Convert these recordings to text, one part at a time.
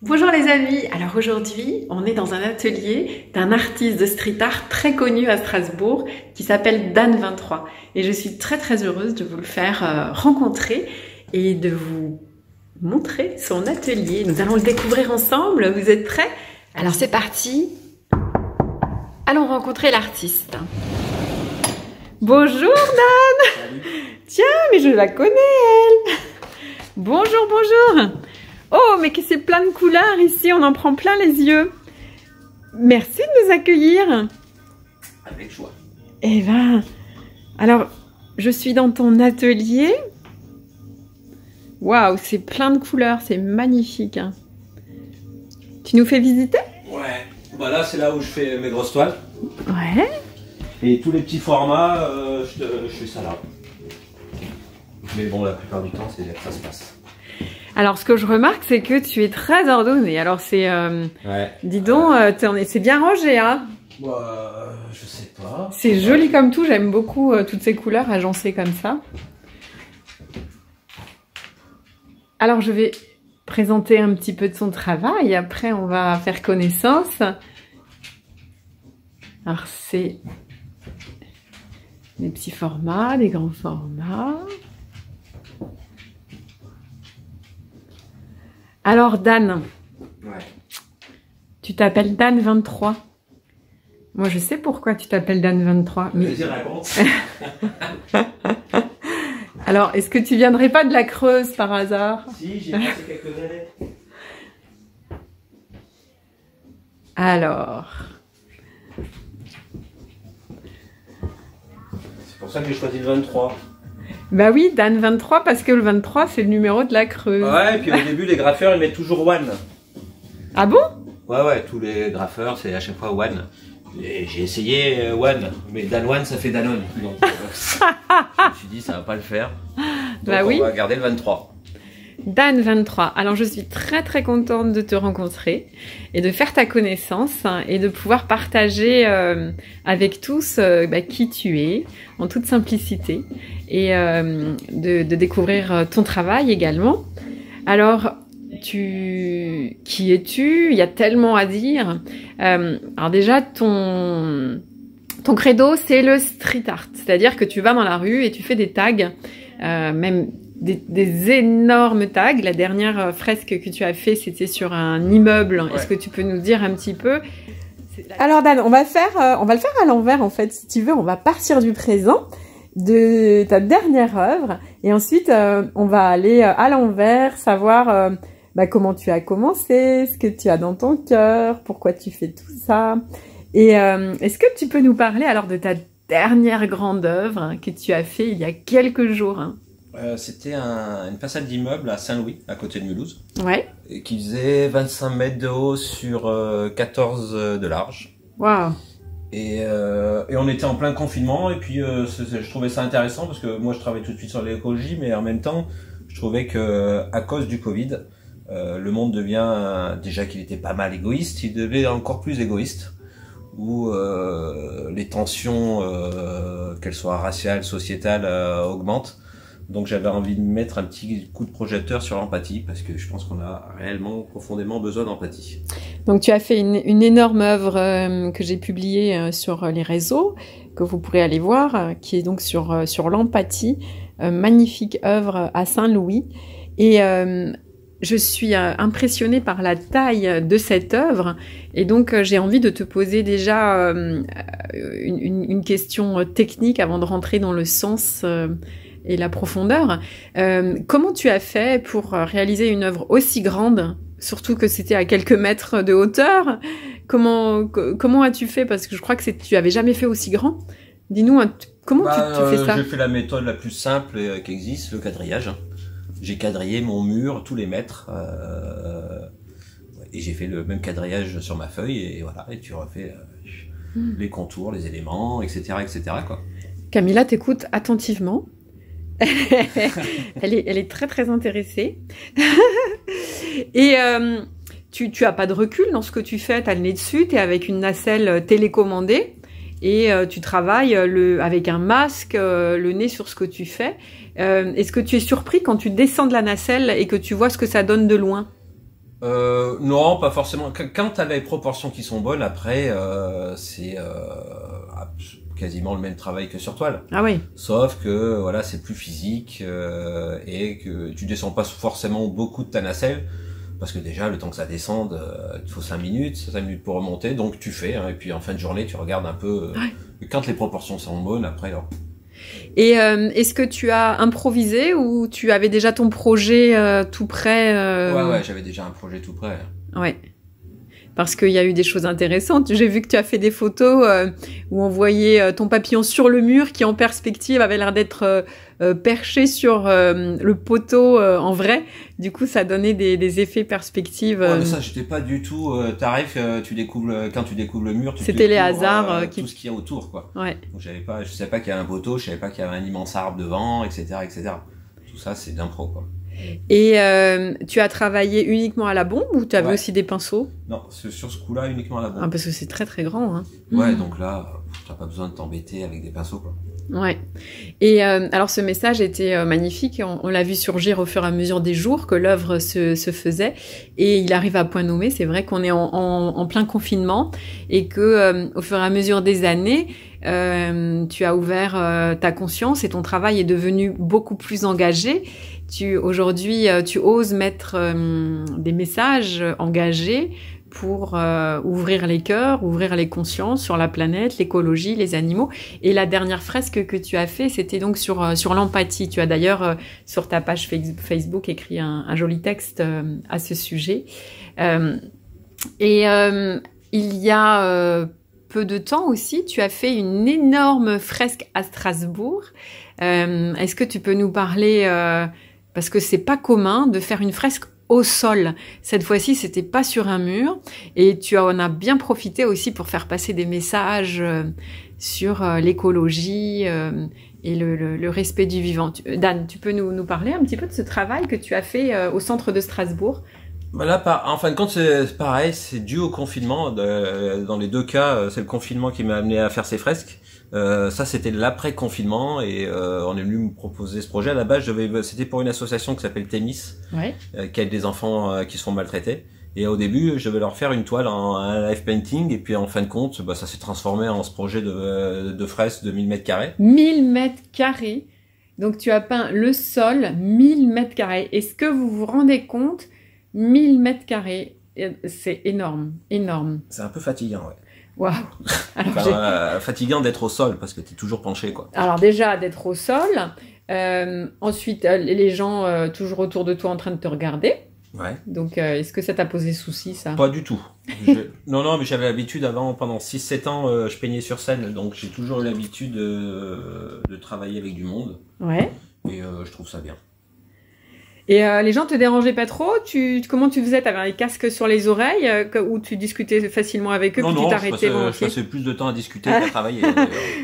Bonjour les amis, alors aujourd'hui on est dans un atelier d'un artiste de street art très connu à Strasbourg qui s'appelle Dan23 et je suis très heureuse de vous le faire rencontrer et de vous montrer son atelier. Nous allons le découvrir ensemble, vous êtes prêts? Alors c'est parti, allons rencontrer l'artiste. Bonjour Dan. Salut. Tiens, mais je la connais elle. Bonjour, bonjour. Oh, mais que c'est plein de couleurs ici, on en prend plein les yeux. Merci de nous accueillir. Avec joie. Eh ben, alors, je suis dans ton atelier. Waouh, c'est plein de couleurs, c'est magnifique. Hein. Tu nous fais visiter? Ouais. Bah là, c'est là où je fais mes grosses toiles. Ouais. Et tous les petits formats, je fais ça là. Mais bon, la plupart du temps, c'est là que ça se passe. Alors, ce que je remarque, c'est que tu es très ordonné. Alors, c'est... Ouais. Dis donc, c'est bien rangé, hein? Je sais pas. C'est joli comme tout, j'aime beaucoup toutes ces couleurs agencées comme ça. Alors, je vais présenter un petit peu de son travail. Après, on va faire connaissance. Alors, c'est des petits formats, des grands formats. Alors, Dan, Ouais. tu t'appelles Dan23. Moi, je sais pourquoi tu t'appelles Dan23. Mais... Vas-y, raconte. Alors, est-ce que tu viendrais pas de la Creuse par hasard? Si, j'ai passé quelques années. Alors... C'est pour ça que j'ai choisi le 23. Bah oui, Dan23, parce que le 23, c'est le numéro de la Creuse. Ouais, et puis au début, les graffeurs, ils mettent toujours One. Ah bon? Ouais, tous les graffeurs, c'est à chaque fois One. Et j'ai essayé One, mais Dan One, ça fait Danone. Donc, je me suis dit, ça va pas le faire. Donc, Bah oui. on va garder le 23. Dan23. Alors, je suis très contente de te rencontrer et de faire ta connaissance et de pouvoir partager avec tous qui tu es, en toute simplicité, et de découvrir ton travail également. Alors, qui es-tu? Il y a tellement à dire. Alors déjà, ton credo, c'est le street art. C'est-à-dire que tu vas dans la rue et tu fais des tags, même des énormes tags. La dernière fresque que tu as fait, c'était sur un immeuble. Ouais. Est-ce que tu peux nous dire un petit peu? Alors Dan, on va le faire à l'envers en fait. Si tu veux, on va partir du présent, de ta dernière œuvre, et ensuite on va aller à l'envers, savoir comment tu as commencé, ce que tu as dans ton cœur, pourquoi tu fais tout ça. Et est-ce que tu peux nous parler alors de ta dernière grande œuvre que tu as fait il y a quelques jours? Hein? C'était une façade d'immeuble à Saint-Louis, à côté de Mulhouse. Ouais. Et qui faisait 25 mètres de haut sur 14 de large. Waouh. Et on était en plein confinement, et puis je trouvais ça intéressant parce que moi je travaille tout de suite sur l'écologie, mais en même temps je trouvais que à cause du Covid, le monde devient, déjà qu'il était pas mal égoïste, il devient encore plus égoïste, où les tensions, qu'elles soient raciales, sociétales, augmentent. Donc j'avais envie de mettre un petit coup de projecteur sur l'empathie, parce que je pense qu'on a réellement, profondément besoin d'empathie. Donc tu as fait une énorme œuvre que j'ai publiée sur les réseaux, que vous pourrez aller voir, qui est donc sur l'empathie, magnifique œuvre à Saint-Louis. Et je suis impressionnée par la taille de cette œuvre, et donc j'ai envie de te poser déjà une question technique avant de rentrer dans le sens et la profondeur. Comment tu as fait pour réaliser une œuvre aussi grande, surtout que c'était à quelques mètres de hauteur? Comment as-tu fait? Parce que je crois que tu avais jamais fait aussi grand. Dis-nous, comment tu fais ça? J'ai fait la méthode la plus simple qui existe, le quadrillage. J'ai quadrillé mon mur tous les mètres, et j'ai fait le même quadrillage sur ma feuille, et voilà, et tu refais les contours, les éléments, etc., quoi. Camilla t'écoute attentivement. elle est très intéressée. Et tu as pas de recul dans ce que tu fais, tu as le nez dessus, tu es avec une nacelle télécommandée, et tu travailles avec un masque, le nez sur ce que tu fais. Est-ce que tu es surpris quand tu descends de la nacelle et que tu vois ce que ça donne de loin? Non, pas forcément. Quand tu as les proportions qui sont bonnes, après, c'est quasiment le même travail que sur toile. Ah oui. Sauf que voilà, c'est plus physique et que tu descends pas forcément beaucoup de ta nacelle. Parce que déjà, le temps que ça descende, il faut 5 minutes pour remonter. Donc tu fais, hein, et puis en fin de journée, tu regardes un peu. Quand les proportions sont bonnes, après, alors. Et est-ce que tu as improvisé ou tu avais déjà ton projet tout prêt Ouais, j'avais déjà un projet tout prêt. Ouais. Parce qu'il y a eu des choses intéressantes. J'ai vu que tu as fait des photos où on voyait ton papillon sur le mur qui, en perspective, avait l'air d'être perché sur le poteau en vrai. Du coup, ça donnait des effets perspectives. Ouais, mais ça, j'étais pas du tout. T'arrives, quand tu découvres le mur, c'était les hasards tout ce qu'il y a autour, quoi. Ouais. Donc, je savais pas qu'il y avait un poteau, je savais pas qu'il y avait un immense arbre devant, etc., etc. Tout ça, c'est d'impro, quoi. Et tu as travaillé uniquement à la bombe ou tu avais aussi des pinceaux? Non, sur ce coup-là, uniquement à la bombe. Ah, parce que c'est très très grand. Hein. Ouais, donc là, t'as pas besoin de t'embêter avec des pinceaux, quoi. Ouais. Et alors ce message était magnifique. On l'a vu surgir au fur et à mesure des jours que l'œuvre se faisait. Et il arrive à point nommé. C'est vrai qu'on est en plein confinement et que au fur et à mesure des années, tu as ouvert ta conscience et ton travail est devenu beaucoup plus engagé. Aujourd'hui, tu oses mettre des messages engagés pour ouvrir les cœurs, ouvrir les consciences sur la planète, l'écologie, les animaux. Et la dernière fresque que tu as fait, c'était donc sur l'empathie. Tu as d'ailleurs sur ta page Facebook écrit un joli texte à ce sujet. Il y a peu de temps aussi, tu as fait une énorme fresque à Strasbourg. Est-ce que tu peux nous parler parce que c'est pas commun de faire une fresque au sol. Cette fois-ci, c'était pas sur un mur. Et tu en as bien profité aussi pour faire passer des messages sur l'écologie et le respect du vivant. Dan, tu peux nous parler un petit peu de ce travail que tu as fait au centre de Strasbourg? Là, en fin de compte, c'est pareil, c'est dû au confinement. Dans les deux cas, c'est le confinement qui m'a amené à faire ces fresques. Ça, c'était l'après-confinement et on est venu me proposer ce projet. À la base, c'était pour une association qui s'appelle Thémis, qui aide des enfants qui sont maltraités. Et au début, je devais leur faire une toile en live painting. Et puis en fin de compte, ça s'est transformé en ce projet de fresque de 1000 mètres carrés. 1000 mètres carrés. Donc tu as peint le sol 1000 mètres carrés. Est-ce que vous vous rendez compte? 1000 mètres carrés, c'est énorme, énorme. C'est un peu fatigant, ouais. Waouh. Fatigant d'être au sol parce que t'es toujours penché, quoi. Alors déjà d'être au sol, ensuite les gens toujours autour de toi en train de te regarder. Ouais. Donc est-ce que ça t'a posé souci, ça? Pas du tout. Non, mais j'avais l'habitude avant, pendant 6-7 ans, je peignais sur scène, donc j'ai toujours eu l'habitude de travailler avec du monde. Ouais. Et je trouve ça bien. Et les gens te dérangeaient pas trop? Comment tu faisais? T'avais un casque sur les oreilles ou tu discutais facilement avec eux puis tu t'arrêtais volontiers? Je passais plus de temps à discuter qu'à travailler.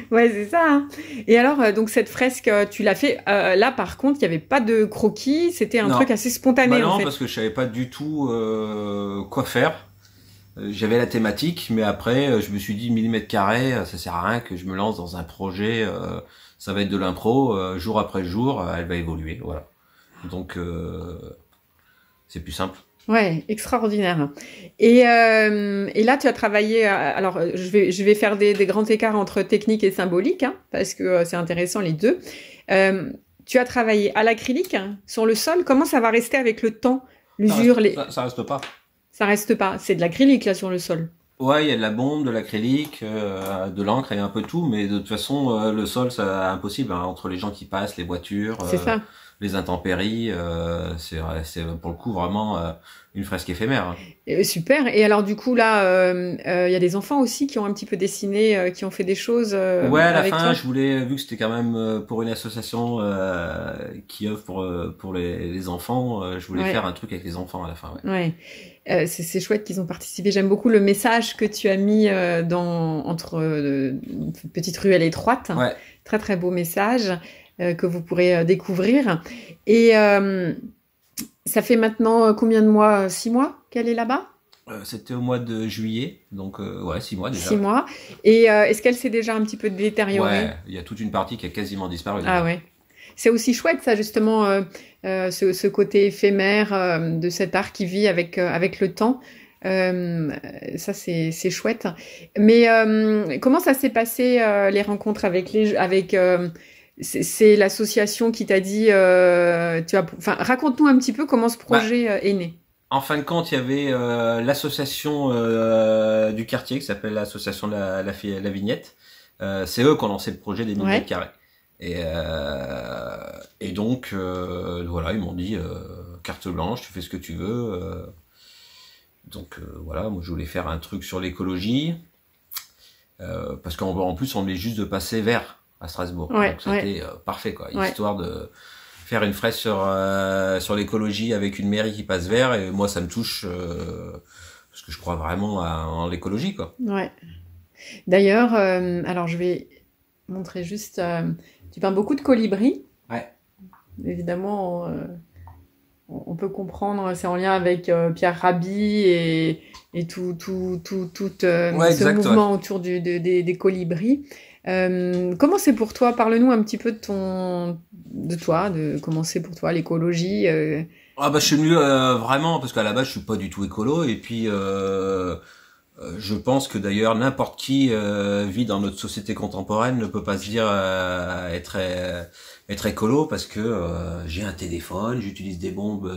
Ouais, c'est ça. Hein. Et alors, donc cette fresque, tu l'as fait. Là, par contre, il y avait pas de croquis. C'était un truc assez spontané. Non, en fait. Parce que je savais pas du tout quoi faire. J'avais la thématique, mais après, je me suis dit 1000 mètres carrés, ça sert à rien que je me lance dans un projet. Ça va être de l'impro, jour après jour, elle va évoluer, voilà. Donc, c'est plus simple. Ouais, extraordinaire. Et là, tu as travaillé. Alors, je vais faire des grands écarts entre technique et symbolique, hein, parce que c'est intéressant les deux. Tu as travaillé à l'acrylique sur le sol. Comment ça va rester avec le temps, l'usure? Ça reste pas. Ça reste pas. C'est de l'acrylique là sur le sol. Ouais, il y a de la bombe, de l'acrylique, de l'encre et un peu tout, mais de toute façon, le sol, c'est impossible, hein, entre les gens qui passent, les voitures. C'est ça. Les intempéries, c'est pour le coup vraiment une fresque éphémère. Super. Et alors du coup là, y a des enfants aussi qui ont un petit peu dessiné, qui ont fait des choses. Ouais, à la avec fin, toi. je voulais, vu que c'était quand même pour une association qui œuvre pour les enfants, je voulais faire un truc avec les enfants à la fin. Ouais. C'est chouette qu'ils ont participé. J'aime beaucoup le message que tu as mis entre une petite ruelle étroite. Ouais. Très très beau message. Que vous pourrez découvrir. Et ça fait maintenant combien de mois? 6 mois qu'elle est là-bas? C'était au mois de juillet, donc 6 mois déjà. 6 mois. Et est-ce qu'elle s'est déjà un petit peu détériorée? Ouais, il y a toute une partie qui a quasiment disparu. Ah ouais. C'est aussi chouette, ça, justement, ce côté éphémère de cet art qui vit avec le temps. Ça, c'est chouette. Mais comment ça s'est passé, les rencontres avec c'est l'association qui t'a dit, enfin, raconte-nous un petit peu comment ce projet est né. En fin de compte, il y avait l'association du quartier qui s'appelle l'association la Vignette. C'est eux qui ont lancé le projet des 1000 mètres carrés. Et donc, voilà, ils m'ont dit carte blanche, tu fais ce que tu veux. Donc voilà, moi je voulais faire un truc sur l'écologie. Parce qu'en plus, on venait juste de passer vert à Strasbourg. Donc c'était parfait, quoi. Histoire de faire une fraise sur l'écologie avec une mairie qui passe vert. Et moi, ça me touche parce que je crois vraiment en l'écologie, quoi. Ouais. D'ailleurs, alors je vais montrer juste... tu peins beaucoup de colibris. Ouais. Évidemment, on peut comprendre, c'est en lien avec Pierre Rabhi et tout ce mouvement autour des colibris. Comment c'est pour toi? Parle-nous un petit peu de comment c'est pour toi l'écologie. Je suis venu vraiment parce qu'à la base je suis pas du tout écolo et puis je pense que d'ailleurs n'importe qui vit dans notre société contemporaine ne peut pas se dire être écolo parce que j'ai un téléphone, j'utilise des bombes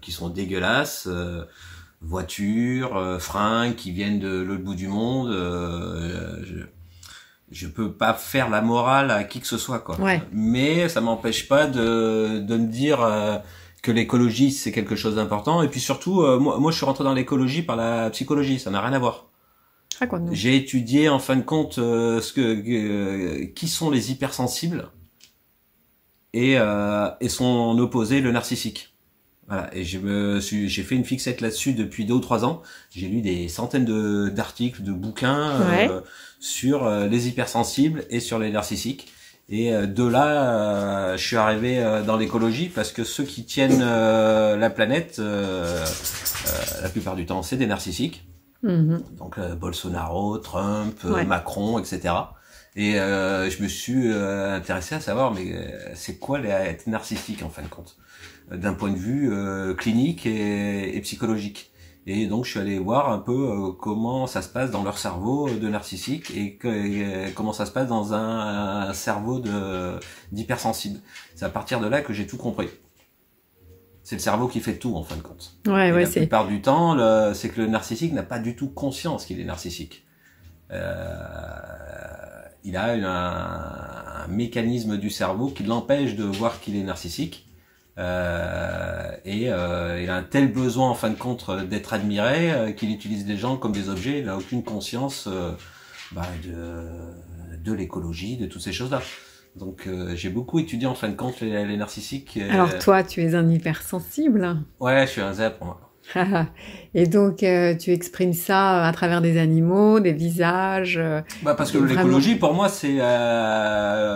qui sont dégueulasses, voitures, fringues qui viennent de l'autre bout du monde. Je peux pas faire la morale à qui que ce soit, quoi. Ouais. Mais ça m'empêche pas de me dire que l'écologie c'est quelque chose d'important. Et puis surtout, moi je suis rentré dans l'écologie par la psychologie, ça n'a rien à voir. Raconte-nous. J'ai étudié en fin de compte qui sont les hypersensibles et son opposé, le narcissique. Voilà, et j'ai fait une fixette là-dessus depuis 2 ou 3 ans. J'ai lu des centaines d'articles, de bouquins sur les hypersensibles et sur les narcissiques. Et de là, je suis arrivé dans l'écologie parce que ceux qui tiennent la planète, la plupart du temps, c'est des narcissiques. Donc Bolsonaro, Trump, Macron, etc. Et je me suis intéressé à savoir, mais c'est quoi être narcissique en fin de compte, d'un point de vue clinique et psychologique. Et donc je suis allé voir un peu comment ça se passe dans leur cerveau de narcissique et comment ça se passe dans un cerveau d'hypersensible. C'est à partir de là que j'ai tout compris. C'est le cerveau qui fait tout en fin de compte. La plupart du temps, c'est que le narcissique n'a pas du tout conscience qu'il est narcissique. Il a un mécanisme du cerveau qui l'empêche de voir qu'il est narcissique. Il a un tel besoin en fin de compte d'être admiré qu'il utilise les gens comme des objets. Il n'a aucune conscience de l'écologie, de toutes ces choses-là. Donc j'ai beaucoup étudié en fin de compte les narcissiques. Alors toi, tu es un hypersensible. Ouais, je suis un zèbre, moi. Et donc tu exprimes ça à travers des animaux, des visages. Parce que l'écologie, pour moi, c'est la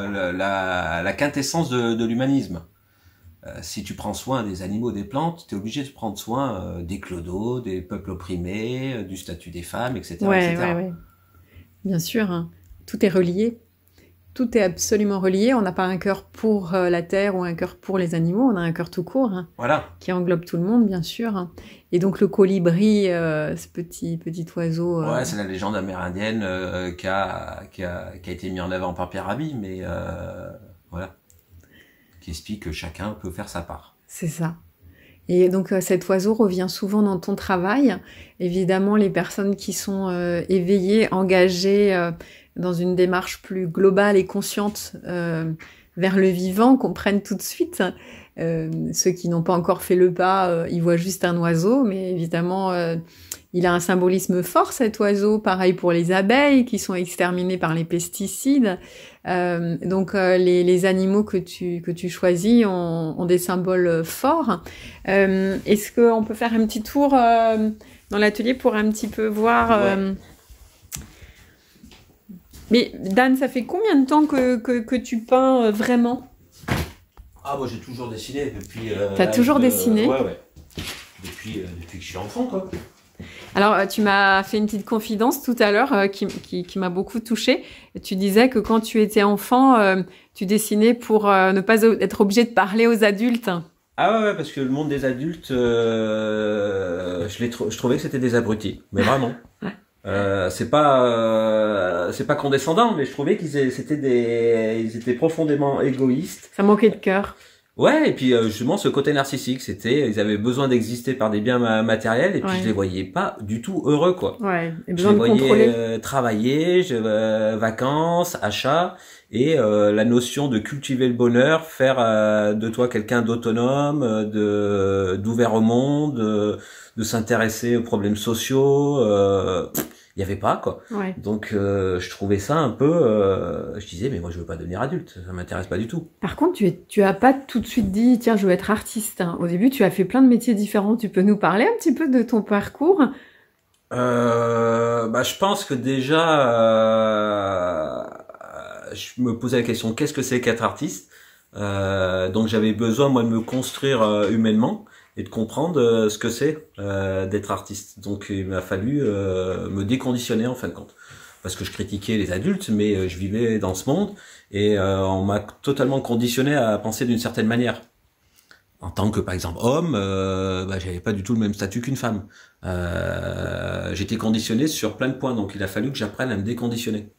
quintessence de l'humanisme. Si tu prends soin des animaux, des plantes, tu es obligé de prendre soin des clodos, des peuples opprimés, du statut des femmes, etc. Ouais. Bien sûr, hein. Tout est relié. Tout est absolument relié. On n'a pas un cœur pour la terre ou un cœur pour les animaux. On a un cœur tout court, hein, qui englobe tout le monde, bien sûr. Et donc le colibri, ce petit oiseau. Ouais, c'est la légende amérindienne qui a été mise en avant par Pierre Rabhi, mais voilà, qui explique que chacun peut faire sa part. C'est ça. Et donc cet oiseau revient souvent dans ton travail. Évidemment, les personnes qui sont éveillées, engagées dans une démarche plus globale et consciente vers le vivant comprennent tout de suite. Ceux qui n'ont pas encore fait le pas, ils voient juste un oiseau, mais évidemment, il a un symbolisme fort, cet oiseau. Pareil pour les abeilles qui sont exterminées par les pesticides. Donc les animaux que tu choisis ont des symboles forts. Est-ce qu'on peut faire un petit tour dans l'atelier pour un petit peu voir... Mais Dan, ça fait combien de temps que tu peins vraiment? Moi j'ai toujours dessiné depuis... T'as toujours dessiné? Ouais. Depuis que je suis enfant, quoi. Alors, tu m'as fait une petite confidence tout à l'heure qui m'a beaucoup touchée. Tu disais que quand tu étais enfant, tu dessinais pour ne pas être obligé de parler aux adultes. Ah ouais, parce que le monde des adultes, je trouvais que c'était des abrutis, mais vraiment. Ouais. C'est pas condescendant, mais je trouvais ils étaient profondément égoïstes. Ça manquait de cœur. Ouais, et puis justement ce côté narcissique, ils avaient besoin d'exister par des biens matériels, et puis je les voyais pas du tout heureux, quoi. Ouais, et Je besoin les de voyais contrôler. travailler, vacances, achats, et la notion de cultiver le bonheur, faire de toi quelqu'un d'autonome, d'ouvert au monde, de s'intéresser aux problèmes sociaux. Il y avait pas, quoi. Ouais. Donc je trouvais ça un peu je disais mais moi je veux pas devenir adulte, ça m'intéresse pas du tout. Par contre, tu as pas tout de suite dit, tiens, je veux être artiste, hein. Au début, tu as fait plein de métiers différents. Tu peux nous parler un petit peu de ton parcours? Je pense que déjà je me posais la question qu'est-ce que c'est qu'être artiste. Donc j'avais besoin moi de me construire humainement et de comprendre ce que c'est d'être artiste. Donc il m'a fallu me déconditionner en fin de compte, parce que je critiquais les adultes, mais je vivais dans ce monde et on m'a totalement conditionné à penser d'une certaine manière. En tant que par exemple homme, j'avais pas du tout le même statut qu'une femme. J'étais conditionné sur plein de points, donc il a fallu que j'apprenne à me déconditionner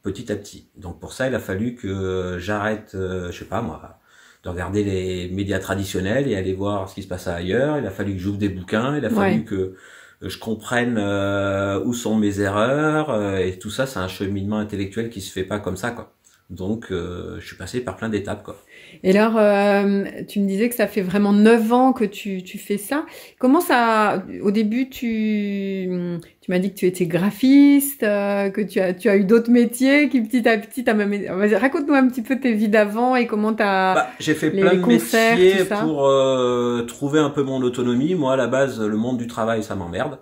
petit à petit. Donc pour ça, il a fallu que j'arrête, je sais pas moi, de regarder les médias traditionnels et aller voir ce qui se passe ailleurs. Il a fallu que j'ouvre des bouquins, il a fallu que je comprenne où sont mes erreurs, et tout ça, c'est un cheminement intellectuel qui se fait pas comme ça, quoi. Donc je suis passé par plein d'étapes, quoi. Et alors, tu me disais que ça fait vraiment 9 ans que tu fais ça. Comment ça, au début, tu m'as dit que tu étais graphiste, que tu as eu d'autres métiers qui petit à petit Vas-y, raconte-nous un petit peu tes vies d'avant et comment j'ai fait les plein de concerts, métiers tout ça. pour trouver un peu mon autonomie. Moi, à la base, le monde du travail, ça m'emmerde.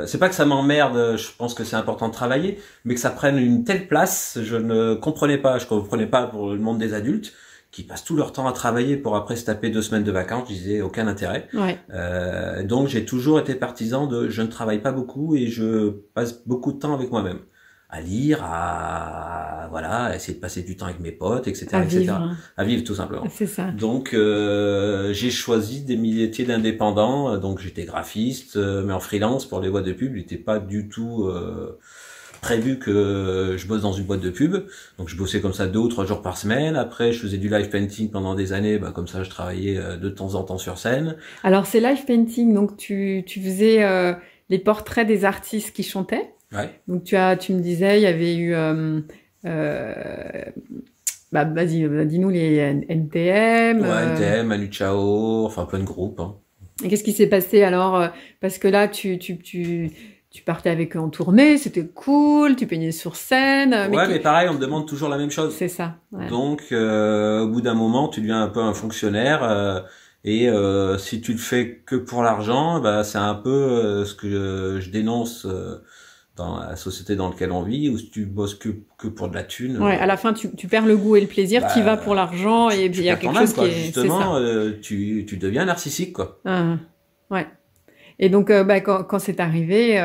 C'est pas que ça m'emmerde, je pense que c'est important de travailler, mais que ça prenne une telle place, je ne comprenais pas. Je comprenais pas pour le monde des adultes qui passent tout leur temps à travailler pour après se taper 2 semaines de vacances. Je disais aucun intérêt. Ouais. Donc j'ai toujours été partisan de je ne travaille pas beaucoup et je passe beaucoup de temps avec moi-même, à lire, à essayer de passer du temps avec mes potes, etc., À etc. vivre. À vivre tout simplement. C'est ça. Donc j'ai choisi des métiers d'indépendant. Donc j'étais graphiste, mais en freelance pour les boîtes de pub. Il n'était pas du tout prévu que je bosse dans une boîte de pub. Donc je bossais comme ça 2 ou 3 jours par semaine. Après je faisais du live painting pendant des années. Comme ça je travaillais de temps en temps sur scène. Alors c'est live painting, donc tu faisais les portraits des artistes qui chantaient. Ouais. Donc tu me disais, il y avait eu vas-y, dis-nous les NTM. Ouais, NTM, Manu Chao, enfin plein de groupes. Hein. Et qu'est-ce qui s'est passé alors? Parce que là, tu partais avec eux en tournée, c'était cool, tu peignais sur scène. Mais pareil, on me demande toujours la même chose. C'est ça. Ouais. Donc, au bout d'un moment, tu deviens un peu un fonctionnaire. Et si tu le fais que pour l'argent, c'est un peu ce que je dénonce dans la société dans laquelle on vit, où si tu bosses que pour de la thune. Ouais, à la fin, tu perds le goût et le plaisir, tu y vas pour l'argent, et puis il y a quelque chose qui est... Justement, tu deviens narcissique, quoi. Ouais. Et donc, quand c'est arrivé,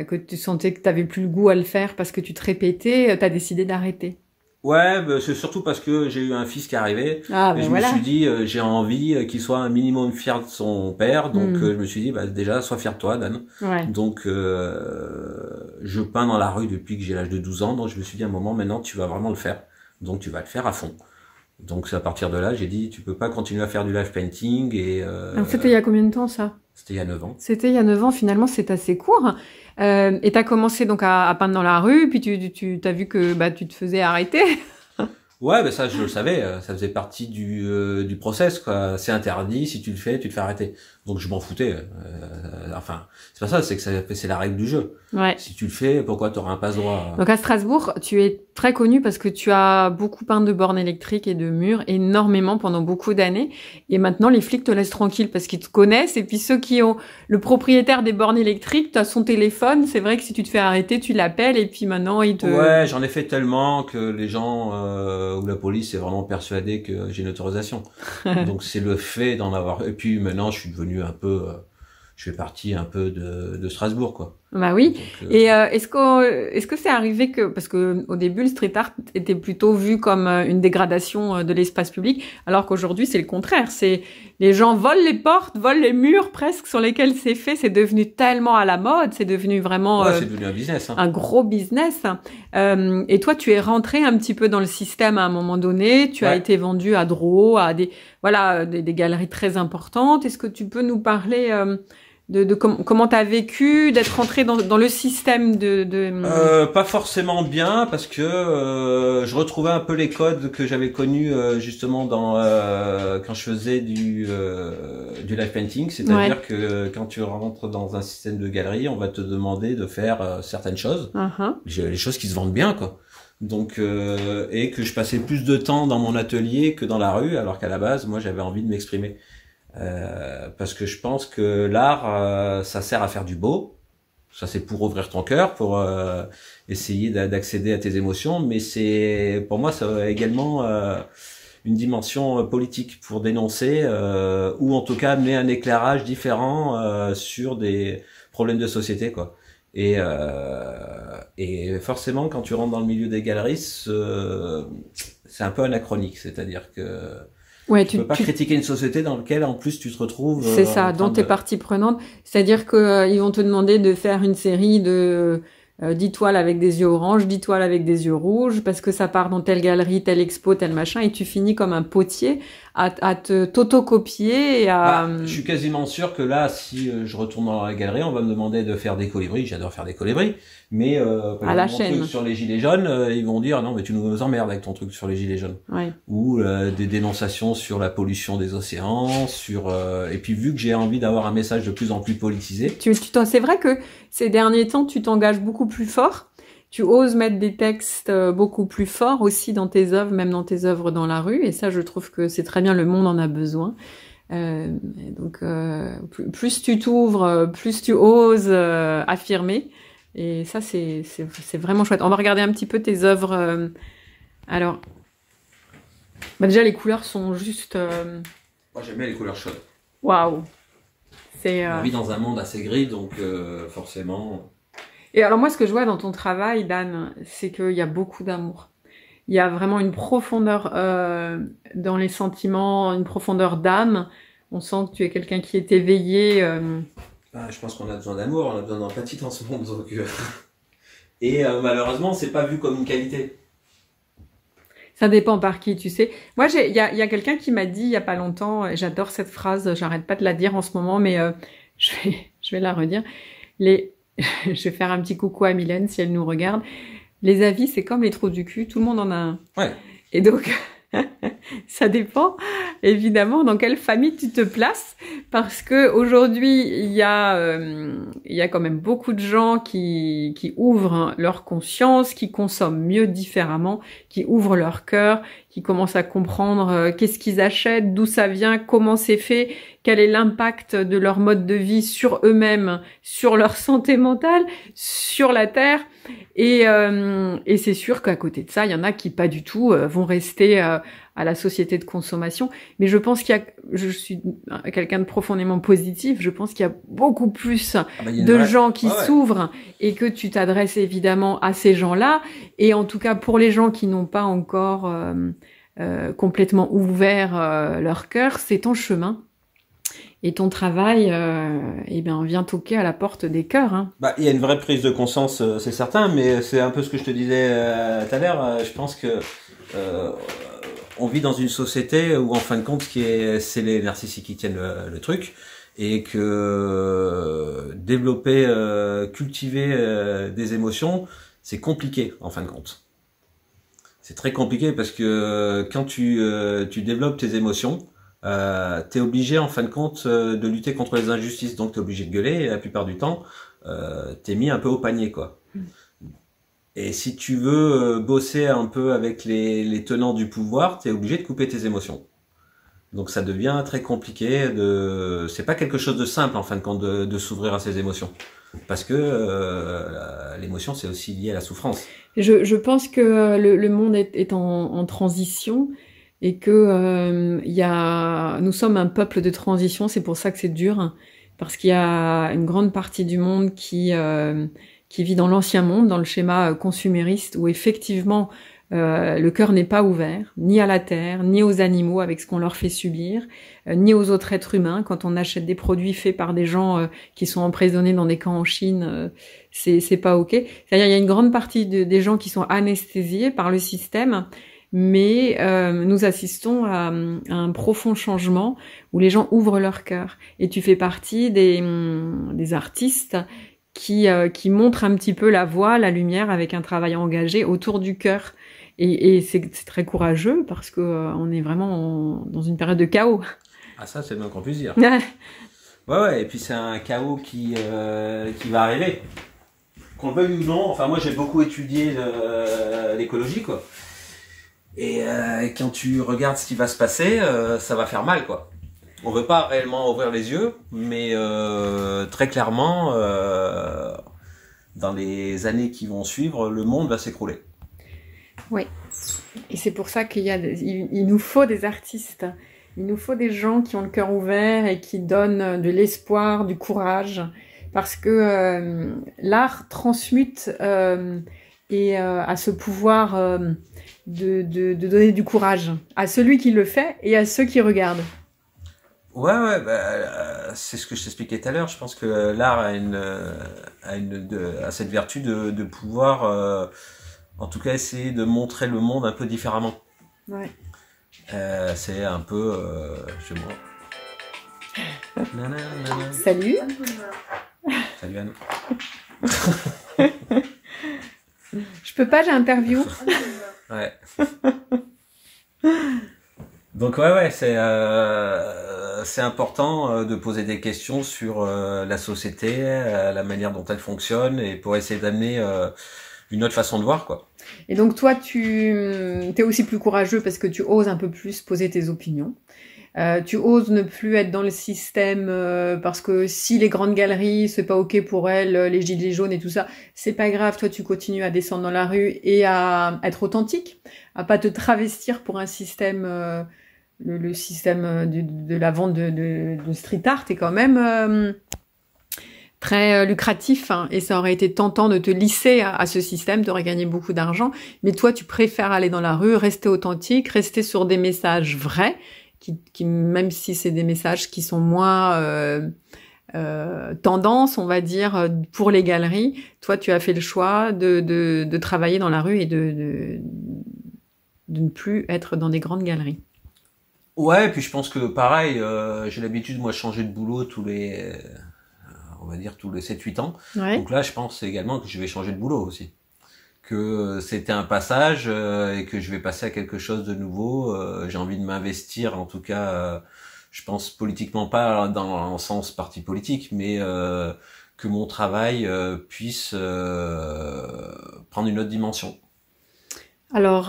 que tu sentais que tu n'avais plus le goût à le faire parce que tu te répétais, tu as décidé d'arrêter. Ouais, c'est surtout parce que j'ai eu un fils qui est arrivé. Et je me voilà. suis dit, j'ai envie qu'il soit un minimum fier de son père. Donc, je me suis dit, déjà, sois fier de toi, Dan. Ouais. Donc, je peins dans la rue depuis que j'ai l'âge de 12 ans. Donc, je me suis dit, à un moment, maintenant, tu vas vraiment le faire. Donc, tu vas le faire à fond. Donc, c'est à partir de là, j'ai dit, tu peux pas continuer à faire du live painting. Et alors, c'était il y a combien de temps, ça? C'était il y a 9 ans. C'était il y a 9 ans, finalement, c'est assez court. Et tu as commencé donc à peindre dans la rue, puis tu as vu que tu te faisais arrêter. Ouais, ça je le savais, ça faisait partie du process, quoi. C'est interdit, si tu le fais arrêter. Donc je m'en foutais. C'est pas ça, c'est que c'est la règle du jeu. Ouais. Si tu le fais, pourquoi t'auras un passe-droit? Donc à Strasbourg, tu es très connu parce que tu as beaucoup peint de bornes électriques et de murs, énormément pendant beaucoup d'années. Et maintenant, les flics te laissent tranquille parce qu'ils te connaissent. Et puis ceux qui ont le propriétaire des bornes électriques, tu as son téléphone. C'est vrai que si tu te fais arrêter, tu l'appelles et puis maintenant, il te... Ouais, j'en ai fait tellement que les gens ou la police est vraiment persuadée que j'ai une autorisation. Donc c'est le fait d'en avoir... Et puis maintenant, je suis devenu un peu... je fais partie un peu de Strasbourg, quoi. Bah oui. Donc, Et est-ce que c'est arrivé que parce que au début le street art était plutôt vu comme une dégradation de l'espace public, alors qu'aujourd'hui c'est le contraire. C'est les gens volent les portes, volent les murs presque sur lesquels c'est fait. C'est devenu tellement à la mode, c'est devenu vraiment ouais, c'est devenu un business. Hein. un gros business. Et toi, tu es rentré un petit peu dans le système à un moment donné. Tu as été vendu à Drouot, à des galeries très importantes. Est-ce que tu peux nous parler de comment t'as vécu d'être rentré dans le système Pas forcément bien parce que je retrouvais un peu les codes que j'avais connus justement quand je faisais du live painting, c'est-à-dire que quand tu rentres dans un système de galerie, on va te demander de faire certaines choses, les choses qui se vendent bien, quoi. Donc et que je passais plus de temps dans mon atelier que dans la rue, alors qu'à la base, moi, j'avais envie de m'exprimer. Parce que je pense que l'art, ça sert à faire du beau. Ça, c'est pour ouvrir ton cœur, pour essayer d'accéder à tes émotions. Mais pour moi, ça a également une dimension politique pour dénoncer ou en tout cas amener un éclairage différent sur des problèmes de société, quoi. Et forcément, quand tu rentres dans le milieu des galeries, c'est un peu anachronique. C'est-à-dire que ouais, tu peux pas critiquer une société dans laquelle en plus tu te retrouves. C'est ça, dont t'es partie prenante. C'est-à-dire que ils vont te demander de faire une série de 10 toiles avec des yeux oranges, 10 toiles avec des yeux rouges, parce que ça part dans telle galerie, telle expo, tel machin, et tu finis comme un potier à t'autocopier et à... je suis quasiment sûr que là, si je retourne dans la galerie, on va me demander de faire des colibris. J'adore faire des colibris, mais à la chaîne. Truc sur les gilets jaunes, ils vont dire non, mais tu nous emmerdes avec ton truc sur les gilets jaunes. Ouais. Ou des dénonciations sur la pollution des océans, et puis vu que j'ai envie d'avoir un message de plus en plus politisé. C'est vrai que ces derniers temps, tu t'engages beaucoup plus fort. Tu oses mettre des textes beaucoup plus forts aussi dans tes œuvres, même dans tes œuvres dans la rue. Et ça, je trouve que c'est très bien. Le monde en a besoin. Donc, plus tu t'ouvres, plus tu oses affirmer. Et ça, c'est vraiment chouette. On va regarder un petit peu tes œuvres. Alors, déjà, les couleurs sont juste... Moi, j'aime bien les couleurs chaudes. Waouh. On vit dans un monde assez gris, donc forcément... Et alors moi, ce que je vois dans ton travail, Dan, c'est qu'il y a beaucoup d'amour. Il y a vraiment une profondeur dans les sentiments, une profondeur d'âme. On sent que tu es quelqu'un qui est éveillé. Je pense qu'on a besoin d'amour, on a besoin d'empathie dans ce monde. Donc, et malheureusement, c'est pas vu comme une qualité. Ça dépend par qui, tu sais. Moi, il y a quelqu'un qui m'a dit il y a pas longtemps, et j'adore cette phrase, j'arrête pas de la dire en ce moment, mais je vais la redire. Je vais faire un petit coucou à Mylène si elle nous regarde. Les avis, c'est comme les trous du cul, tout le monde en a un. Ouais. Et donc, ça dépend évidemment dans quelle famille tu te places, parce que aujourd'hui il y a quand même beaucoup de gens qui ouvrent leur conscience, qui consomment mieux différemment, qui ouvrent leur cœur, qui commencent à comprendre qu'est-ce qu'ils achètent, d'où ça vient, comment c'est fait, quel est l'impact de leur mode de vie sur eux-mêmes, sur leur santé mentale, sur la terre. Et c'est sûr qu'à côté de ça, il y en a qui pas du tout vont rester à la société de consommation. Mais je pense je suis quelqu'un de profondément positif, je pense qu'il y a beaucoup plus de gens qui s'ouvrent et que tu t'adresses évidemment à ces gens-là. Et en tout cas, pour les gens qui n'ont pas encore complètement ouvert leur cœur, c'est ton chemin. Et ton travail, vient toquer à la porte des cœurs. Hein. Il y a une vraie prise de conscience, c'est certain, mais c'est un peu ce que je te disais tout à l'heure. Je pense que on vit dans une société où, en fin de compte, c'est les narcissiques qui tiennent le truc, et que développer, cultiver des émotions, c'est compliqué, en fin de compte. C'est très compliqué parce que quand tu développes tes émotions, t'es obligé en fin de compte de lutter contre les injustices, donc t'es obligé de gueuler, et la plupart du temps t'es mis un peu au panier, quoi. Et si tu veux bosser un peu avec les tenants du pouvoir, t'es obligé de couper tes émotions. Donc ça devient très compliqué. C'est pas quelque chose de simple en fin de compte de s'ouvrir à ses émotions, parce que l'émotion, c'est aussi lié à la souffrance. Je pense que le monde est en transition. Et que nous sommes un peuple de transition, c'est pour ça que c'est dur. parce qu'il y a une grande partie du monde qui vit dans l'ancien monde, dans le schéma consumériste, où effectivement le cœur n'est pas ouvert, ni à la terre, ni aux animaux avec ce qu'on leur fait subir, ni aux autres êtres humains. Quand on achète des produits faits par des gens qui sont emprisonnés dans des camps en Chine, c'est pas ok. C'est-à-dire il y a une grande partie des gens qui sont anesthésiés par le système, mais nous assistons à un profond changement où les gens ouvrent leur cœur. Et tu fais partie des artistes qui montrent un petit peu la voie, la lumière avec un travail engagé autour du cœur. Et c'est très courageux parce que on est vraiment dans une période de chaos. Ah ça, c'est le moins qu'on puisse dire. Ouais. Ouais, et puis c'est un chaos qui va arriver. Qu'on le veuille ou non, enfin moi j'ai beaucoup étudié l'écologie, quoi. Et quand tu regardes ce qui va se passer, ça va faire mal, quoi. On veut pas réellement ouvrir les yeux, mais très clairement, dans les années qui vont suivre, le monde va s'écrouler. Oui, et c'est pour ça il nous faut des artistes, il nous faut des gens qui ont le cœur ouvert et qui donnent de l'espoir, du courage, parce que l'art transmute et a ce pouvoir de donner du courage à celui qui le fait et à ceux qui regardent. Ouais, c'est ce que je t'expliquais tout à l'heure. Je pense que l'art a cette vertu de pouvoir, en tout cas, essayer de montrer le monde un peu différemment. Ouais. C'est un peu chez moi. Salut. Salut Anne. Je peux pas, j'ai interview. Ouais. Donc ouais, c'est important de poser des questions sur la société, la manière dont elle fonctionne, et pour essayer d'amener une autre façon de voir, quoi. Et donc toi, tu es aussi plus courageux parce que tu oses un peu plus poser tes opinions. Tu oses ne plus être dans le système parce que si les grandes galeries, c'est pas ok pour elles, les gilets jaunes et tout ça, c'est pas grave. Toi, tu continues à descendre dans la rue et à être authentique, à pas te travestir pour un système. Le système de la vente de street art est quand même très lucratif, hein, et ça aurait été tentant de te lisser à ce système, tu aurais gagné beaucoup d'argent, mais toi tu préfères aller dans la rue, rester authentique, rester sur des messages vrais, qui même si c'est des messages qui sont moins tendance, on va dire, pour les galeries, toi tu as fait le choix de travailler dans la rue et de ne plus être dans des grandes galeries. Ouais, et puis je pense que pareil, j'ai l'habitude moi de changer de boulot on va dire tous les 7-8 ans. Ouais. Donc là, je pense également que je vais changer de boulot aussi. Que c'était un passage et que je vais passer à quelque chose de nouveau. J'ai envie de m'investir, en tout cas, je pense politiquement pas dans le sens parti politique, mais que mon travail puisse prendre une autre dimension. Alors,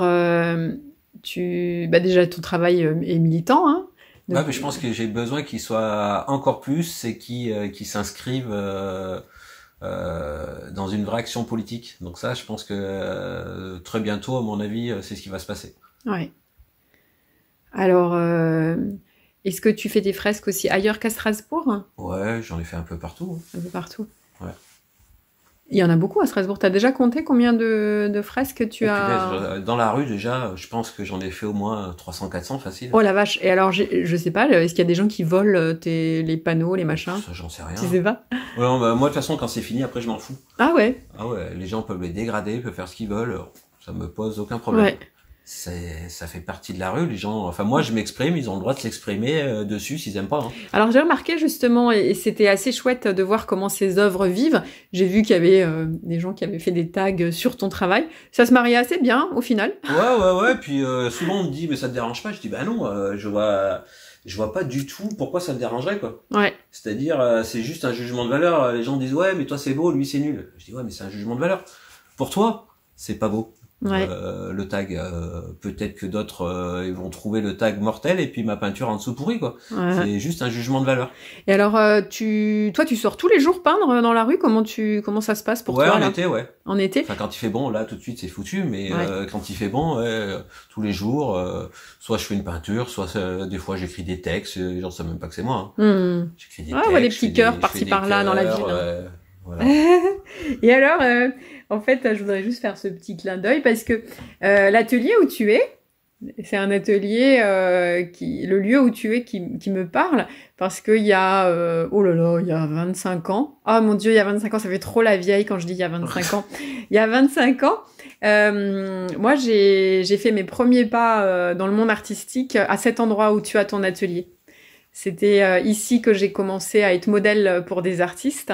déjà ton travail est militant, hein. Ouais, mais je pense que j'ai besoin qu'il soit encore plus et qu'il s'inscrive dans une vraie action politique. Donc ça, je pense que très bientôt, à mon avis, c'est ce qui va se passer. Ouais. Alors, est-ce que tu fais des fresques aussi ailleurs qu'à Strasbourg? Ouais, j'en ai fait un peu partout. Un peu partout. Ouais. Il y en a beaucoup à Strasbourg. T'as déjà compté combien de fresques tu as? Dans la rue, déjà, je pense que j'en ai fait au moins 300-400 facile. Oh la vache. Et alors, je sais pas, est-ce qu'il y a des gens qui volent les panneaux, les machins? Ça, j'en sais rien. Tu sais pas? Ouais, non, bah, moi, de toute façon, quand c'est fini, après, je m'en fous. Ah ouais? Ah ouais, les gens peuvent les dégrader, peuvent faire ce qu'ils veulent. Ça me pose aucun problème. Ouais. Ça fait partie de la rue, les gens. Enfin, moi, je m'exprime, ils ont le droit de s'exprimer dessus s'ils aiment pas. Hein. Alors, j'ai remarqué justement, et c'était assez chouette de voir comment ces œuvres vivent. J'ai vu qu'il y avait des gens qui avaient fait des tags sur ton travail. Ça se mariait assez bien, au final. Ouais. Puis souvent, on me dit, mais ça te dérange pas? Je dis, bah non, je vois pas du tout pourquoi ça me dérangerait, quoi. Ouais. C'est-à-dire, c'est juste un jugement de valeur. Les gens disent, ouais, mais toi, c'est beau, lui, c'est nul. Je dis, ouais, mais c'est un jugement de valeur. Pour toi, c'est pas beau. Ouais. Le tag. Peut-être que d'autres ils vont trouver le tag mortel et puis ma peinture en dessous pourrie, quoi. Ouais. C'est juste un jugement de valeur. Et alors, toi, tu sors tous les jours peindre dans la rue? Comment ça se passe pour toi, En là? été, ouais. En été? Enfin, quand il fait bon, là, tout de suite, c'est foutu, mais Ouais. quand il fait bon, tous les jours, soit je fais une peinture, soit des fois j'écris des textes, les gens savent même pas que c'est moi. Hein. Hmm. J'écris des Ah, textes, ouais, des je fais petits cœurs je fais par-ci des par-là dans la cœurs, ville, hein. voilà. Et alors, en fait, je voudrais juste faire ce petit clin d'œil parce que l'atelier où tu es, c'est un atelier le lieu où tu es qui me parle parce qu'il y a, oh là là, il y a 25 ans. Ah mon Dieu, il y a 25 ans, ça fait trop la vieille quand je dis il y a 25 ans. Il y a 25 ans, moi j'ai fait mes premiers pas dans le monde artistique à cet endroit où tu as ton atelier. C'était ici que j'ai commencé à être modèle pour des artistes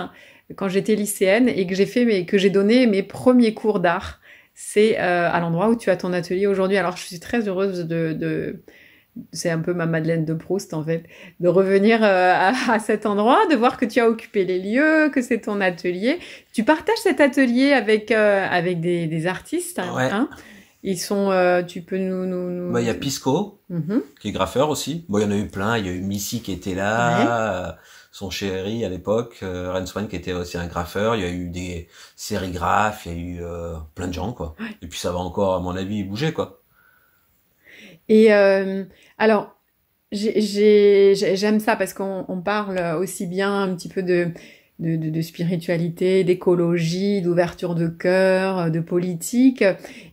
quand j'étais lycéenne et que j'ai donné mes premiers cours d'art. C'est à l'endroit où tu as ton atelier aujourd'hui. Alors je suis très heureuse c'est un peu ma Madeleine de Proust en fait, de revenir à cet endroit, de voir que tu as occupé les lieux, que c'est ton atelier. Tu partages cet atelier avec des artistes, Ouais. hein. Ils sont, tu peux nous... Bah, il y a Pisco, qui est graffeur aussi. Bon, il y en a eu plein. Il y a eu Missy qui était là, son chéri à l'époque, Renswan qui était aussi un graffeur. Il y a eu des sérigraphes, il y a eu plein de gens, quoi. Ouais. Et puis ça va encore, à mon avis, bouger, quoi. Et alors, j'aime ça parce qu'on parle aussi bien un petit peu de spiritualité, d'écologie, d'ouverture de cœur, de politique.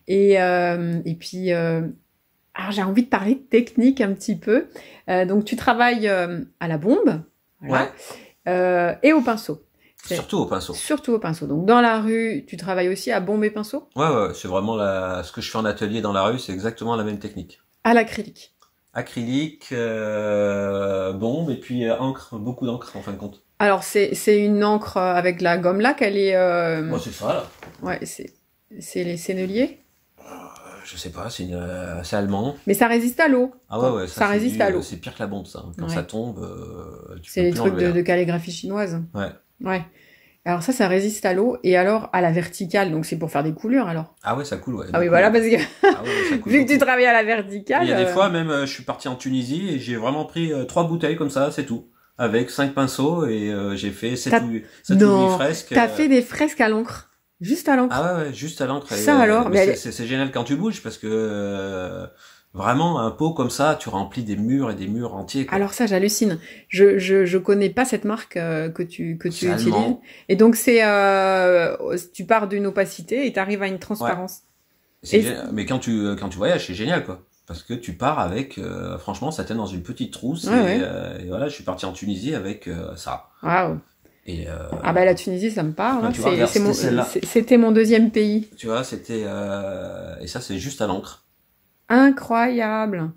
Et puis, alors j'ai envie de parler de technique un petit peu. Donc, tu travailles à la bombe, voilà, et au pinceau. Surtout au pinceau. Surtout au pinceau. Donc, dans la rue, tu travailles aussi à bombe et pinceau? Ouais, c'est vraiment ce que je fais en atelier dans la rue, c'est exactement la même technique. À l'acrylique. Acrylique, bombe et puis encre, beaucoup d'encre en fin de compte. Alors, c'est une encre avec de la gomme laque, elle est... Moi, c'est ça, là. Ouais, c'est les senneliers. Je sais pas, c'est allemand. Mais ça résiste à l'eau. Ah ouais, ça résiste à l'eau. C'est pire que la bombe, ça. Quand Ouais. ça tombe, tu C'est peux les plus trucs enlever, de calligraphie chinoise. Ouais. Ouais. Alors ça résiste à l'eau. Et alors, à la verticale, donc c'est pour faire des coulures, alors. Ah ouais, ça coule, ouais. Ah oui, voilà, parce que Ah ouais, ça coule vu que tu beaucoup. travailles à la verticale... Il y a des fois, même, je suis parti en Tunisie et j'ai vraiment pris 3 bouteilles comme ça, c'est tout. Avec 5 pinceaux et j'ai fait 7 ou 8 fresques. T'as fait des fresques à l'encre. Juste à l'encre. Ah ouais, juste à l'encre. Ça alors, mais c'est génial quand tu bouges parce que vraiment un pot comme ça, tu remplis des murs et des murs entiers, quoi. Alors ça, j'hallucine. Je connais pas cette marque que tu C'est utilises. allemand. Et donc tu pars d'une opacité et t'arrives à une transparence. Mais quand tu voyages, c'est génial, quoi. Parce que tu pars avec, franchement, ça tient dans une petite trousse et voilà, je suis parti en Tunisie avec ça. Waouh. Et ah bah la Tunisie, ça me parle. Hein. tu vois, C'était mon deuxième pays. Tu vois, c'était et ça c'est juste à l'encre. Incroyable.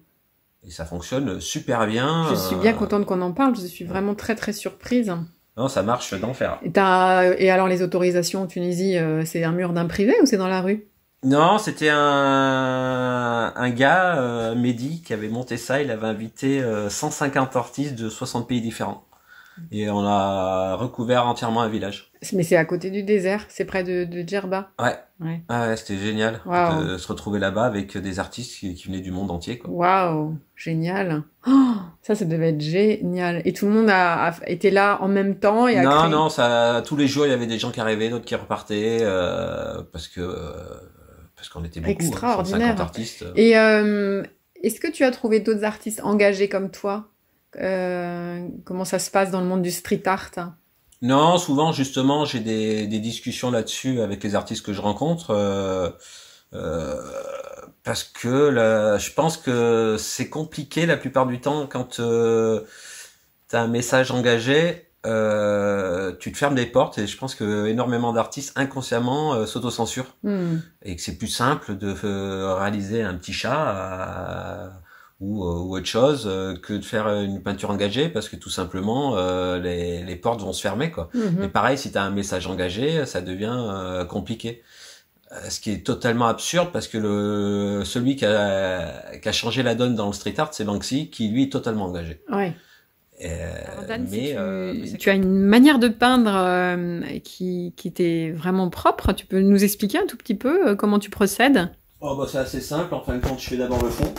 Et ça fonctionne super bien. Je suis bien contente qu'on en parle. Je suis vraiment très très surprise. Non, ça marche d'enfer. Et alors les autorisations en Tunisie, c'est un mur d'un privé ou c'est dans la rue? Non, c'était un gars, Mehdi, qui avait monté ça. Il avait invité 150 artistes de 60 pays différents. Et on a recouvert entièrement un village. Mais c'est à côté du désert, c'est près de Djerba. Ouais. Ouais. Ah ouais, c'était génial de se retrouver là-bas avec des artistes qui venaient du monde entier, quoi. Waouh, génial. Oh, ça devait être génial. Et tout le monde a été là en même temps et a créé... Non, tous les jours il y avait des gens qui arrivaient, d'autres qui repartaient parce qu'on était beaucoup, extraordinaire. 150 artistes. Et est-ce que tu as trouvé d'autres artistes engagés comme toi? Comment ça se passe dans le monde du street art? Non, souvent justement j'ai des discussions là-dessus avec les artistes que je rencontre parce que je pense que c'est compliqué la plupart du temps quand t'as un message engagé, tu te fermes des portes et je pense que énormément d'artistes inconsciemment s'autocensurent et que c'est plus simple de réaliser un petit chat ou autre chose que de faire une peinture engagée parce que tout simplement les portes vont se fermer, quoi. Mais pareil, si tu as un message engagé, ça devient compliqué. Ce qui est totalement absurde parce que celui qui a changé la donne dans le street art, c'est Banksy, qui lui est totalement engagé. Ouais. Alors, Dan, tu as une manière de peindre qui t'est vraiment propre. Tu peux nous expliquer un tout petit peu comment tu procèdes? Oh bah c'est assez simple, en fin de compte je fais d'abord le fond.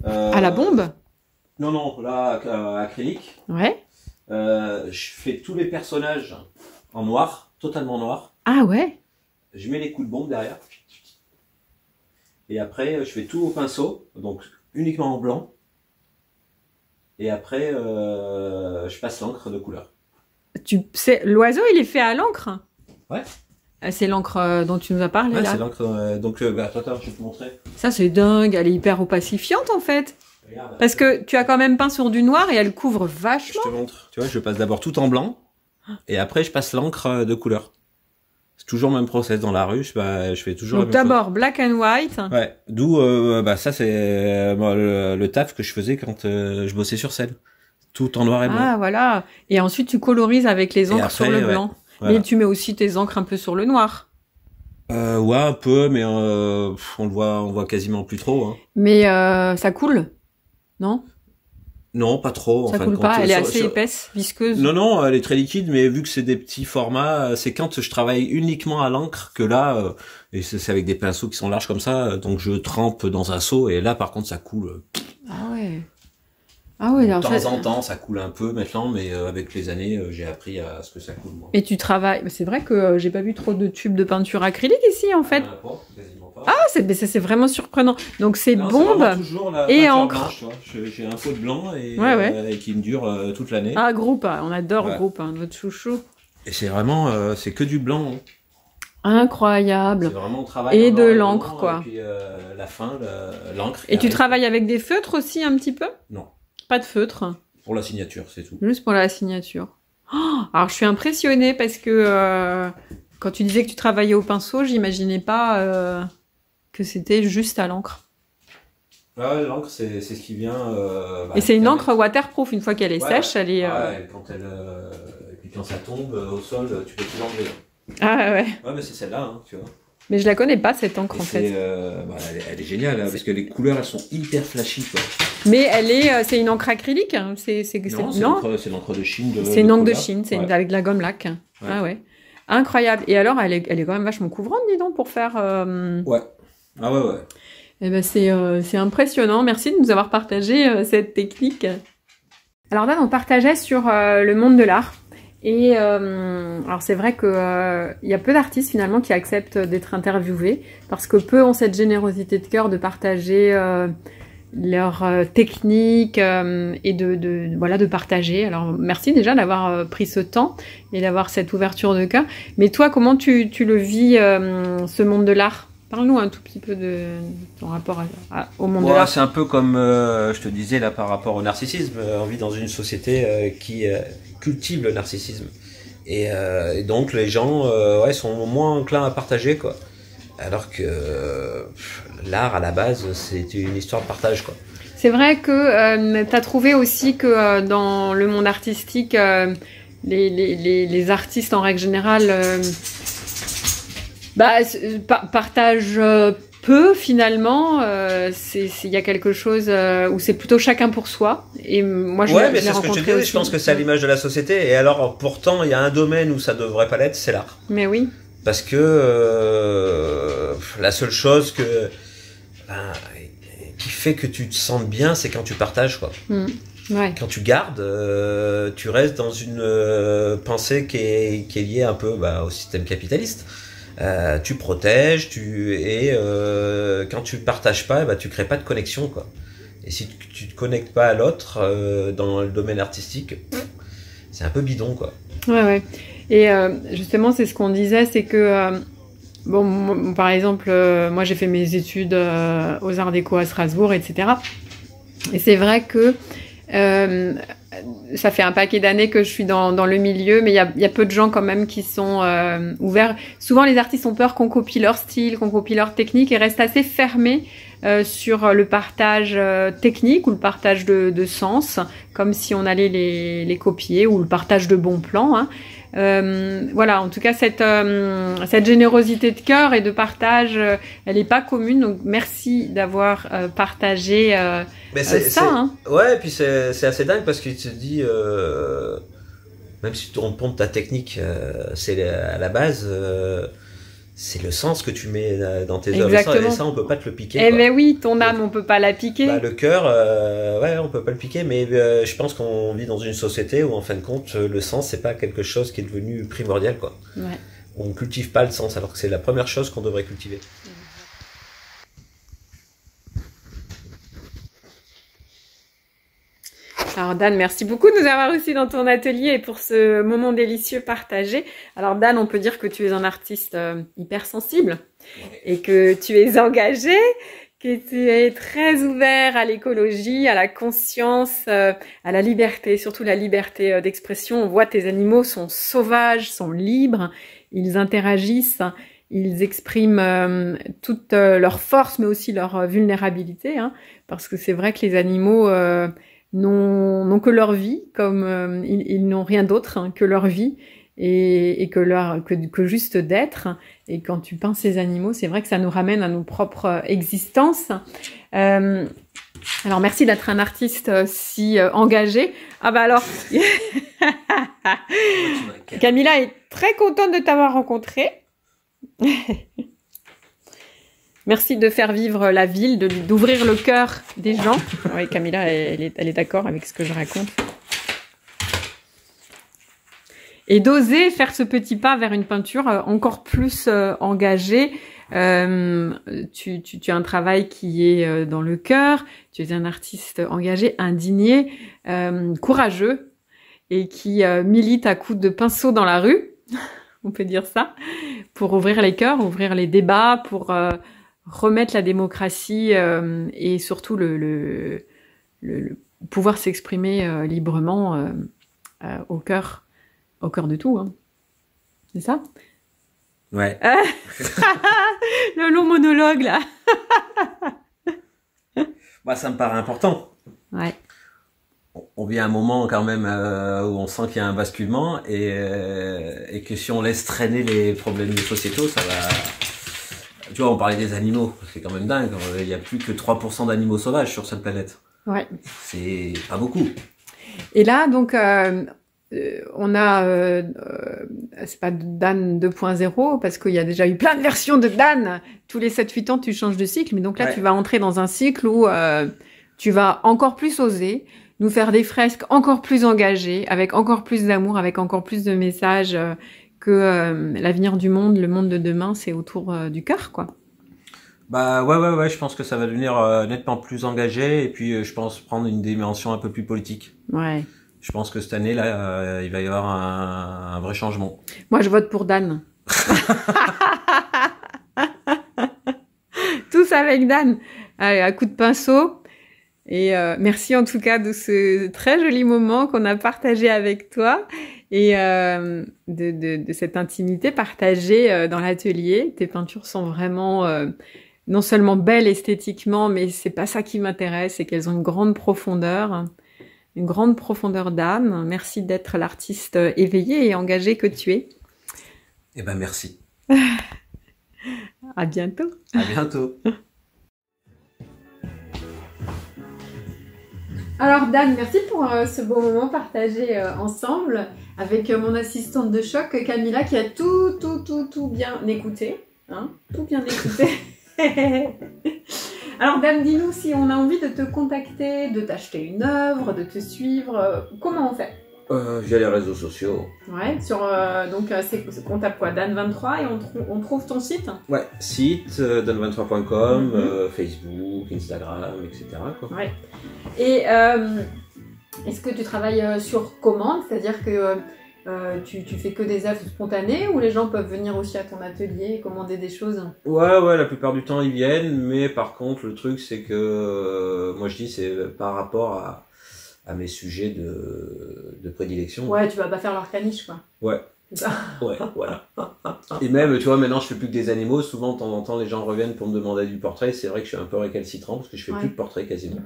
À la bombe? Non, non, là, acrylique. Ouais. Je fais tous les personnages en noir, totalement noir. Ah ouais? Je mets les coups de bombe derrière. Et après, je fais tout au pinceau, donc uniquement en blanc. Et après, je passe l'encre de couleur. Tu sais, l'oiseau, il est fait à l'encre? Ouais. C'est l'encre dont tu nous as parlé, Ouais, là? c'est l'encre. Donc, attends, je vais te montrer. Ça, c'est dingue. Elle est hyper opacifiante, en fait. Regarde. Parce que tu as quand même peint sur du noir et elle couvre Je vachement. te montre. Tu vois, je passe d'abord tout en blanc. Et après, je passe l'encre de couleur. C'est toujours le même process dans la rue. Je fais toujours Donc la même d'abord black and white. chose. Ouais. D'où, ça, c'est le taf que je faisais quand je bossais sur scène. Tout en noir et blanc. Ah, voilà. Et ensuite, tu colorises avec les encres après, sur le ouais. blanc. Voilà. Mais tu mets aussi tes encres un peu sur le noir. Ouais, un peu, mais on le voit quasiment plus trop. Hein. Mais ça coule, non? Non, pas trop. Ça en fin coule de compte. pas, elle est assez épaisse, visqueuse. Non, non, elle est très liquide, mais vu que c'est des petits formats, c'est quand je travaille uniquement à l'encre que là, et c'est avec des pinceaux qui sont larges comme ça, donc je trempe dans un seau, et là, par contre, ça coule. Ah ouais. Ah ouais, alors De temps ça... en temps, ça coule un peu maintenant, mais avec les années, j'ai appris à ce que ça coule. Moi. Et tu travailles... C'est vrai que j'ai pas vu trop de tubes de peinture acrylique ici, en fait. Quasiment pas. Ah, c'est vraiment surprenant. Donc c'est Non, bombe c'est toujours la et peinture encre. blanche, tu vois. J'ai un pot de blanc et, Ouais. et qui me dure toute l'année. Ah, groupe, on adore Ouais. groupe, notre chouchou. Et c'est vraiment, c'est que du blanc. Hein. Incroyable. C'est vraiment le travail. Et en de noir l'encre, blanc, quoi. Et puis la fin, l'encre. Et tu travailles avec des feutres aussi, un petit peu? Non, Pas de feutre, pour la signature, c'est tout. juste pour la signature. Oh, alors je suis impressionnée parce que quand tu disais que tu travaillais au pinceau, j'imaginais pas que c'était juste à l'encre. Ouais, l'encre, c'est ce qui vient. Et c'est une encre waterproof, une fois qu'elle est sèche, elle est... Ouais, quand elle. Et puis quand ça tombe au sol, tu peux tout l'enlever. Ah ouais. Ouais, mais c'est celle-là, hein, tu vois. Mais je la connais pas, cette encre, Et en c'est, fait. elle est géniale, hein, parce que les couleurs, elles sont hyper flashy, quoi. Mais elle est... c'est une encre acrylique, hein. Non, c'est l'encre de Chine. C'est une encre de couleur. Chine, c'est Ouais. avec de la gomme lac. Ouais. Ah ouais. Incroyable. Et alors, elle est quand même vachement couvrante, dis donc, pour faire... Ouais. Ah ouais. Eh ben c'est impressionnant. Merci de nous avoir partagé cette technique. Alors là, on partageait sur le monde de l'art. Et alors c'est vrai que il y a peu d'artistes finalement qui acceptent d'être interviewés parce que peu ont cette générosité de cœur de partager leur technique et de partager. Alors merci déjà d'avoir pris ce temps et d'avoir cette ouverture de cœur. Mais toi, comment tu le vis ce monde de l'art? Parle-nous un tout petit peu de ton rapport au monde de l'art. C'est un peu comme je te disais là par rapport au narcissisme. On vit dans une société qui cultive le narcissisme. Et donc les gens sont moins enclins à partager, quoi. Alors que l'art à la base c'est une histoire de partage, quoi. C'est vrai que tu as trouvé aussi que dans le monde artistique, les artistes en règle générale partagent peu finalement. Il y a quelque chose où c'est plutôt chacun pour soi. Et moi, mais c'est ce que je te disais. Je pense que c'est à l'image de la société. Et alors, pourtant, il y a un domaine où ça devrait pas l'être, c'est l'art. Mais oui. Parce que la seule chose qui fait que tu te sentes bien, c'est quand tu partages, quoi. Ouais. Quand tu gardes, tu restes dans une pensée qui est liée un peu au système capitaliste. Tu protèges, quand tu partages pas, tu crées pas de connexion, quoi. Et si tu te connectes pas à l'autre dans le domaine artistique, c'est un peu bidon, quoi. Ouais. Et justement, c'est ce qu'on disait, c'est que par exemple, moi j'ai fait mes études aux Arts Déco à Strasbourg, etc. Et c'est vrai que ça fait un paquet d'années que je suis dans le milieu, mais il y a peu de gens quand même qui sont ouverts. Souvent, les artistes ont peur qu'on copie leur style, qu'on copie leur technique et restent assez fermés sur le partage technique ou le partage de sens, comme si on allait les copier, ou le partage de bons plans. Hein. Voilà, en tout cas, cette générosité de cœur et de partage, elle n'est pas commune. Donc, merci d'avoir partagé ça. Hein. Ouais, et puis c'est assez dingue parce qu'il te dit, même si tu te rends compte ta technique, c'est à la base, c'est le sens que tu mets dans tes œuvres. Et ça, on peut pas te le piquer. Eh mais oui, ton âme, on peut pas la piquer. Bah, le cœur, ouais, on peut pas le piquer, mais je pense qu'on vit dans une société où, en fin de compte, le sens, c'est pas quelque chose qui est devenu primordial, quoi. Ouais. On cultive pas le sens, alors que c'est la première chose qu'on devrait cultiver. Alors Dan, merci beaucoup de nous avoir reçus dans ton atelier et pour ce moment délicieux partagé. Alors Dan, on peut dire que tu es un artiste hypersensible et que tu es engagé, que tu es très ouvert à l'écologie, à la conscience, à la liberté, surtout la liberté d'expression. On voit tes animaux sont sauvages, sont libres, ils interagissent, ils expriment toute leur force mais aussi leur vulnérabilité, hein, parce que c'est vrai que les animaux... n'ont que leur vie, comme ils n'ont rien d'autre hein, que leur vie et que juste d'être. Et quand tu peins ces animaux, c'est vrai que ça nous ramène à nos propres existences. Alors merci d'être un artiste si engagé. Ah bah alors, Camilla est très contente de t'avoir rencontré. Merci de faire vivre la ville, d'ouvrir le cœur des gens. Oui, Camilla, elle est d'accord avec ce que je raconte. Et d'oser faire ce petit pas vers une peinture encore plus engagée. Tu as un travail qui est dans le cœur. Tu es un artiste engagé, indigné, courageux et qui milite à coups de pinceau dans la rue. On peut dire ça. Pour ouvrir les cœurs, ouvrir les débats, pour... remettre la démocratie et surtout le pouvoir s'exprimer librement au cœur de tout. Hein. C'est ça? Ouais. Le long monologue, là. Bah, ça me paraît important. Ouais. On vit à un moment quand même où on sent qu'il y a un basculement et que si on laisse traîner les problèmes sociétaux, ça va... Tu vois, on parlait des animaux, c'est quand même dingue. Il n'y a plus que 3% d'animaux sauvages sur cette planète. Ouais. C'est pas beaucoup. Et là, donc, on a... c'est pas Dan 2.0, parce qu'il y a déjà eu plein de versions de Dan. Tous les 7-8 ans, tu changes de cycle. Mais donc là, tu vas entrer dans un cycle où tu vas encore plus oser, nous faire des fresques encore plus engagées, avec encore plus d'amour, avec encore plus de messages... que l'avenir du monde, le monde de demain, c'est autour du cœur, quoi. Bah ouais, je pense que ça va devenir nettement plus engagé et puis je pense prendre une dimension un peu plus politique. Ouais. Je pense que cette année là, il va y avoir un vrai changement. Moi, je vote pour Dan. Tous avec Dan. Allez, à coup de pinceau. Et merci en tout cas de ce très joli moment qu'on a partagé avec toi et de cette intimité partagée dans l'atelier. Tes peintures sont vraiment non seulement belles esthétiquement, mais c'est pas ça qui m'intéresse, c'est qu'elles ont une grande profondeur d'âme. Merci d'être l'artiste éveillé et engagé que tu es. Eh ben merci. À bientôt. À bientôt. Alors Dan, merci pour ce beau moment partagé ensemble avec mon assistante de choc Camilla qui a tout bien écouté, hein, tout bien écouté. Alors Dan, dis-nous si on a envie de te contacter, de t'acheter une œuvre, de te suivre, comment on fait? Via les réseaux sociaux. Ouais, sur donc on tape quoi, Dan23 et on trouve ton site? Ouais, site dan23.com, Facebook, Instagram, etc. quoi. Ouais. Et est-ce que tu travailles sur commande, c'est-à-dire que tu fais que des œuvres spontanées ou les gens peuvent venir aussi à ton atelier et commander des choses? Ouais, la plupart du temps ils viennent, mais par contre le truc c'est que moi je dis c'est par rapport à mes sujets de prédilection. Ouais, tu vas pas faire leur caniche, quoi. Ouais. Ouais, voilà. Et même, tu vois, maintenant je fais plus que des animaux. Souvent, de temps en temps, les gens reviennent pour me demander du portrait. C'est vrai que je suis un peu récalcitrant parce que je fais plus de portraits quasiment.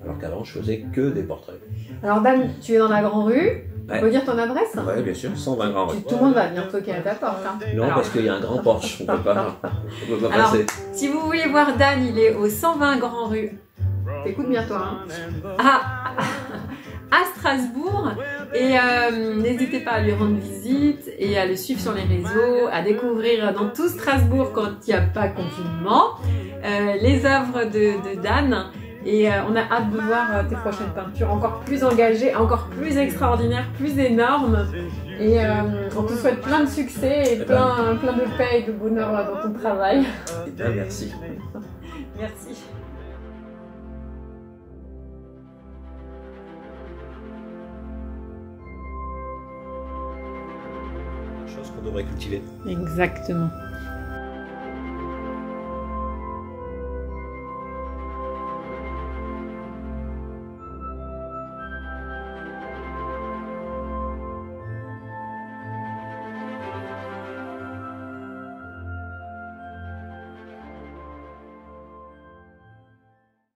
Alors qu'avant, je faisais que des portraits. Alors, Dan, tu es dans la Grand Rue. Tu peux dire ton adresse? Ouais, bien sûr, 120 Grand Rue. Tout le monde va venir toquer à ta porte. Hein. Non, parce qu'il y a un grand porche. On peut pas passer. Si vous voulez voir Dan, il est au 120 Grand Rue. T'écoutes bien, toi. Hein. À Strasbourg. Et n'hésitez pas à lui rendre visite et à le suivre sur les réseaux, à découvrir dans tout Strasbourg quand il n'y a pas confinement les œuvres de Dan. Et on a hâte de voir tes prochaines peintures encore plus engagées, encore plus extraordinaires, plus énormes. Et on te souhaite plein de succès et plein de paix et de bonheur dans ton travail. Merci. Merci. Chose qu'on devrait cultiver. Exactement.